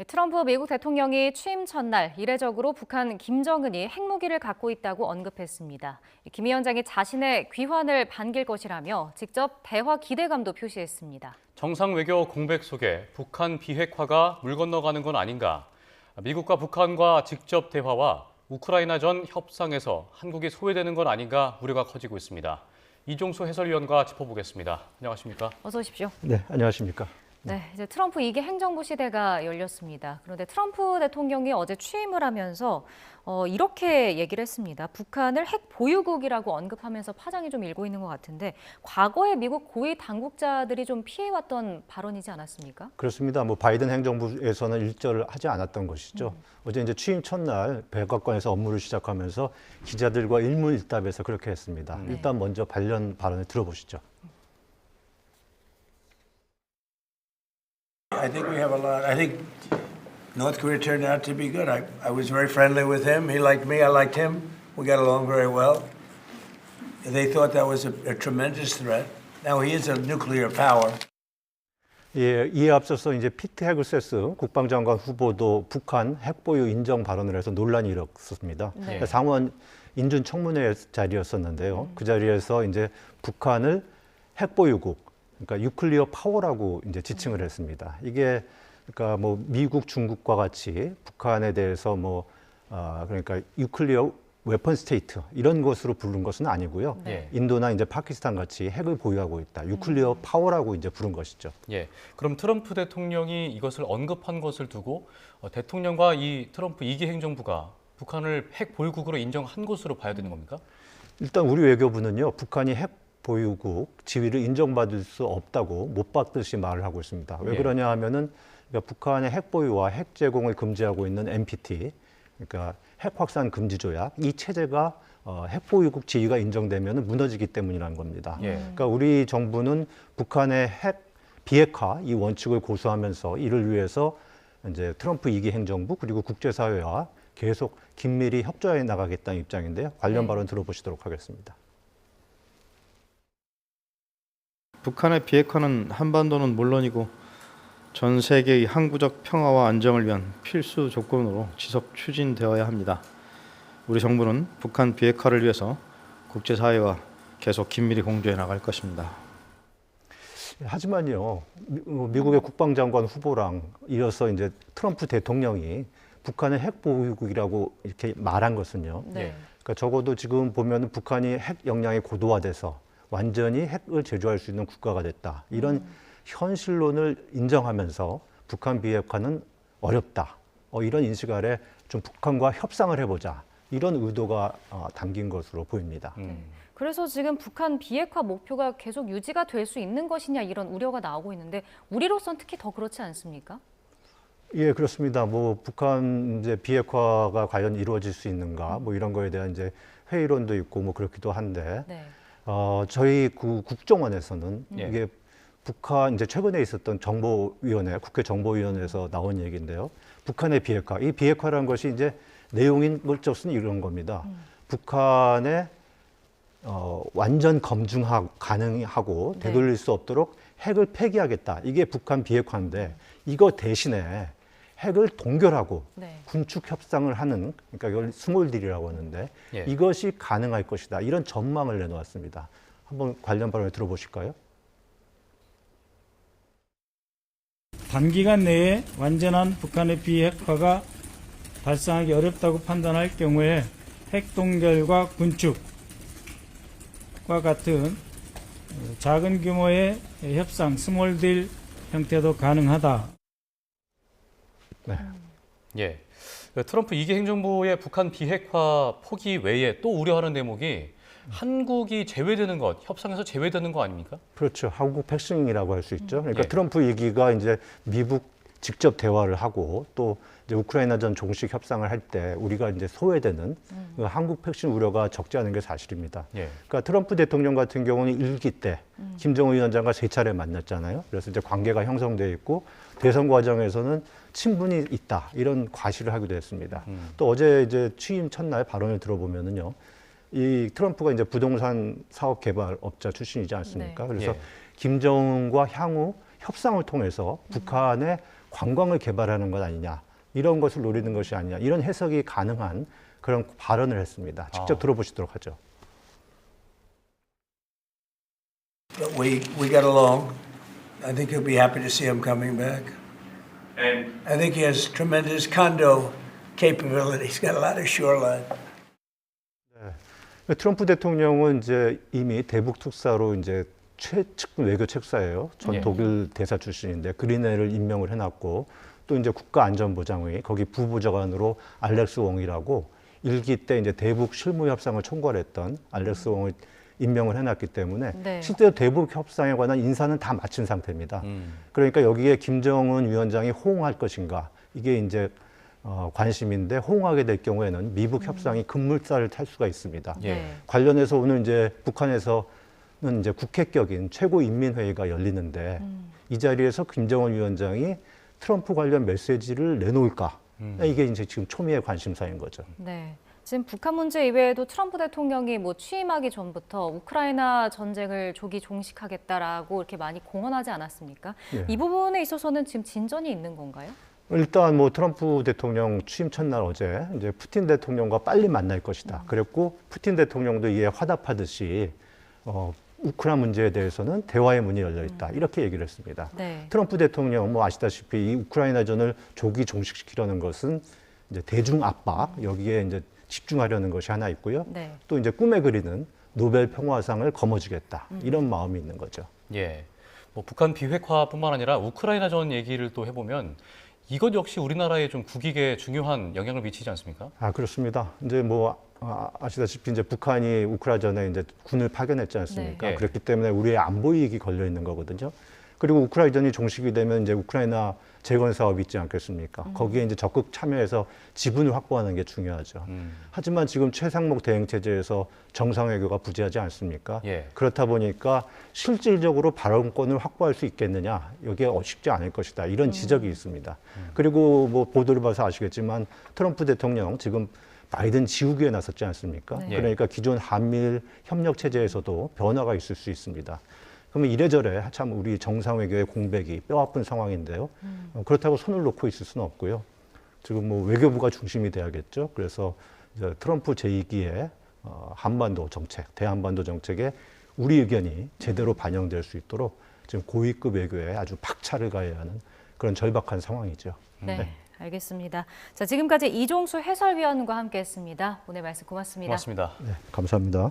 트럼프 미국 대통령이 취임 첫날 이례적으로 북한 김정은이 핵무기를 갖고 있다고 언급했습니다. 김 위원장이 자신의 귀환을 반길 것이라며 직접 대화 기대감도 표시했습니다. 정상 외교 공백 속에 북한 비핵화가 물 건너가는 건 아닌가? 미국과 북한과 직접 대화와 우크라이나전 협상에서 한국이 소외되는 건 아닌가 우려가 커지고 있습니다. 이종수 해설위원과 짚어보겠습니다. 안녕하십니까? 어서 오십시오. 네, 안녕하십니까? 네, 이제 트럼프 2기 행정부 시대가 열렸습니다. 그런데 트럼프 대통령이 어제 취임을 하면서 이렇게 얘기를 했습니다. 북한을 핵 보유국이라고 언급하면서 파장이 좀 일고 있는 것 같은데 과거에 미국 고위 당국자들이 좀 피해왔던 발언이지 않았습니까? 그렇습니다. 바이든 행정부에서는 일절을 하지 않았던 것이죠. 어제 이제 취임 첫날 백악관에서 업무를 시작하면서 기자들과 일문일답에서 그렇게 했습니다. 일단 먼저 관련 발언을 들어보시죠. I think we have a lot. I think North Korea turned out to be good. I was very friendly with him. He liked me. I liked him. We got along very well. They thought that was a tremendous threat. Now he is a nuclear power. 예, 이에 앞서서 이제 피트 헤그세스 국방장관 후보도 북한 핵보유 인정 발언을 해서 논란이 일었습니다. 네. 상원 인준 청문회 자리였었는데요. 그 자리에서 이제 북한을 핵보유국, 그러니까 뉴클리어 파워라고 이제 지칭을 했습니다. 이게 그러니까 미국, 중국과 같이 북한에 대해서 그러니까 뉴클리어 웨펀 스테이트 이런 것으로 부른 것은 아니고요. 네. 인도나 이제 파키스탄 같이 핵을 보유하고 있다. 뉴클리어 파워라고 이제 부른 것이죠. 예, 그럼 트럼프 대통령이 이것을 언급한 것을 두고 대통령과 이 트럼프 2기 행정부가 북한을 핵 보유국으로 인정한 것으로 봐야 되는 겁니까? 일단 우리 외교부는요, 북한이 핵 보유국 지위를 인정받을 수 없다고 못 받듯이 말을 하고 있습니다. 왜 예. 그러냐 하면은 그러니까 북한의 핵 보유와 핵 제공을 금지하고 있는 NPT, 그러니까 핵 확산 금지 조약, 이 체제가 핵 보유국 지위가 인정되면 무너지기 때문이라는 겁니다. 예. 그러니까 우리 정부는 북한의 핵 비핵화 이 원칙을 고수하면서 이를 위해서 이제 트럼프 2기 행정부 그리고 국제사회와 계속 긴밀히 협조해 나가겠다는 입장인데요. 관련 발언 들어보시도록 하겠습니다. 북한의 비핵화는 한반도는 물론이고 전 세계의 항구적 평화와 안정을 위한 필수 조건으로 지속 추진되어야 합니다. 우리 정부는 북한 비핵화를 위해서 국제사회와 계속 긴밀히 공조해 나갈 것입니다. 하지만요, 미국의 국방장관 후보랑 이어서 이제 트럼프 대통령이 북한의 핵 보유국이라고 이렇게 말한 것은요. 네. 그러니까 적어도 지금 보면 북한이 핵 역량이 고도화돼서 완전히 핵을 제조할 수 있는 국가가 됐다. 이런 현실론을 인정하면서 북한 비핵화는 어렵다. 이런 인식 아래 좀 북한과 협상을 해보자. 이런 의도가 담긴 것으로 보입니다. 그래서 지금 북한 비핵화 목표가 계속 유지가 될 수 있는 것이냐 이런 우려가 나오고 있는데 우리로선 특히 더 그렇지 않습니까? 예, 그렇습니다. 북한 이제 비핵화가 과연 이루어질 수 있는가, 이런 거에 대한 이제 회의론도 있고 그렇기도 한데, 네. 저희 국정원에서는 예. 이게 북한 이제 최근에 있었던 정보위원회, 국회 정보위원회에서 나온 얘기인데요. 북한의 비핵화, 이 비핵화라는 것이 이제 내용인 것은 이런 겁니다. 북한의 완전 검증 가능하고 되돌릴 수 없도록 핵을 폐기하겠다. 이게 북한 비핵화인데 이거 대신에 핵을 동결하고 네. 군축 협상을 하는, 그러니까 이걸 스몰딜이라고 하는데 예. 이것이 가능할 것이다. 이런 전망을 내놓았습니다. 한번 관련 발언을 들어보실까요? 단기간 내에 완전한 북한의 비핵화가 발생하기 어렵다고 판단할 경우에 핵 동결과 군축과 같은 작은 규모의 협상, 스몰딜 형태도 가능하다. 네. 예. 트럼프 2기 행정부의 북한 비핵화 포기 외에 또 우려하는 대목이 한국이 제외되는 것, 협상에서 제외되는 거 아닙니까? 그렇죠. 한국 패싱이라고 할 수 있죠. 그러니까 예. 트럼프 얘기가 이제 미국 직접 대화를 하고 또 이제 우크라이나전 종식 협상을 할 때 우리가 이제 소외되는 그 한국 패싱 우려가 적지 않은 게 사실입니다. 예. 그러니까 트럼프 대통령 같은 경우는 1기 때 김정은 위원장과 3차례 만났잖아요. 그래서 이제 관계가 형성돼 있고 대선 과정에서는 친분이 있다 이런 과시를 하기도 했습니다. 또 어제 이제 취임 첫날 발언을 들어보면은요. 이 트럼프가 이제 부동산 사업 개발업자 출신이지 않습니까? 네. 그래서 예. 김정은과 향후 협상을 통해서 북한의 관광을 개발하는 것 아니냐, 이런 것을 노리는 것이 아니냐, 이런 해석이 가능한 그런 발언을 했습니다. 직접 들어보시도록 하죠. But we got along. I think he'll be happy to see him coming back. And I think he has tremendous condo capability. He's got a lot of shoreline. 트럼프 대통령은 이제 이미 대북 특사로 이제 최측근 외교 책사예요. 전 예. 독일 대사 출신인데 그린웰을 임명을 해놨고 또 이제 국가안전보장회 거기 부부장관으로 알렉스 웡이라고 일기 때 이제 대북 실무 협상을 총괄했던 알렉스 웡을 임명을 해놨기 때문에 네. 실제로 대북 협상에 관한 인사는 다 마친 상태입니다. 그러니까 여기에 김정은 위원장이 호응할 것인가 이게 이제 관심인데 호응하게 될 경우에는 미북 협상이 급물살을 탈 수가 있습니다. 예. 네. 관련해서 오늘 이제 북한에서는 이제 국회격인 최고인민회의가 열리는데 이 자리에서 김정은 위원장이 트럼프 관련 메시지를 내놓을까? 이게 이제 지금 초미의 관심사인 거죠. 네. 지금 북한 문제 이외에도 트럼프 대통령이 뭐 취임하기 전부터 우크라이나 전쟁을 조기 종식하겠다라고 이렇게 많이 공언하지 않았습니까? 예. 이 부분에 있어서는 지금 진전이 있는 건가요? 일단 뭐 트럼프 대통령 취임 첫날 어제 이제 푸틴 대통령과 빨리 만날 것이다. 그랬고 푸틴 대통령도 이에 화답하듯이 우크라이나 문제에 대해서는 대화의 문이 열려 있다. 이렇게 얘기를 했습니다. 네. 트럼프 대통령 뭐 아시다시피 이 우크라이나전을 조기 종식시키려는 것은 이제 대중 압박 여기에 이제 집중하려는 것이 하나 있고요. 네. 또 이제 꿈에 그리는 노벨 평화상을 거머쥐겠다. 이런 마음이 있는 거죠. 예. 뭐 북한 비핵화뿐만 아니라 우크라이나전 얘기를 또 해보면 이것 역시 우리나라에 좀 국익에 중요한 영향을 미치지 않습니까? 아, 그렇습니다. 이제 뭐 아시다시피 이제 북한이 우크라이나전에 이제 군을 파견했지 않습니까? 네. 그렇기 때문에 우리의 안보 이익이 걸려 있는 거거든요. 그리고 우크라이나전이 종식이 되면 이제 우크라이나 재건 사업이 있지 않겠습니까? 거기에 이제 적극 참여해서 지분을 확보하는 게 중요하죠. 하지만 지금 최상목 대응 체제에서 정상 외교가 부재하지 않습니까? 예. 그렇다 보니까 실질적으로 발언권을 확보할 수 있겠느냐? 여기에 쉽지 않을 것이다. 이런 지적이 있습니다. 그리고 뭐 보도를 봐서 아시겠지만 트럼프 대통령 지금 바이든 지우기에 나섰지 않습니까? 네. 그러니까 기존 한미일 협력 체제에서도 변화가 있을 수 있습니다. 그러면 이래저래 참 우리 정상 외교의 공백이 뼈아픈 상황인데요. 그렇다고 손을 놓고 있을 수는 없고요. 지금 뭐 외교부가 중심이 돼야겠죠. 그래서 이제 트럼프 제2기의 한반도 정책, 대한반도 정책에 우리 의견이 제대로 반영될 수 있도록 지금 고위급 외교에 아주 박차를 가해야 하는 그런 절박한 상황이죠. 네. 알겠습니다. 자, 지금까지 이종수 해설위원과 함께했습니다. 오늘 말씀 고맙습니다. 고맙습니다. 네, 감사합니다.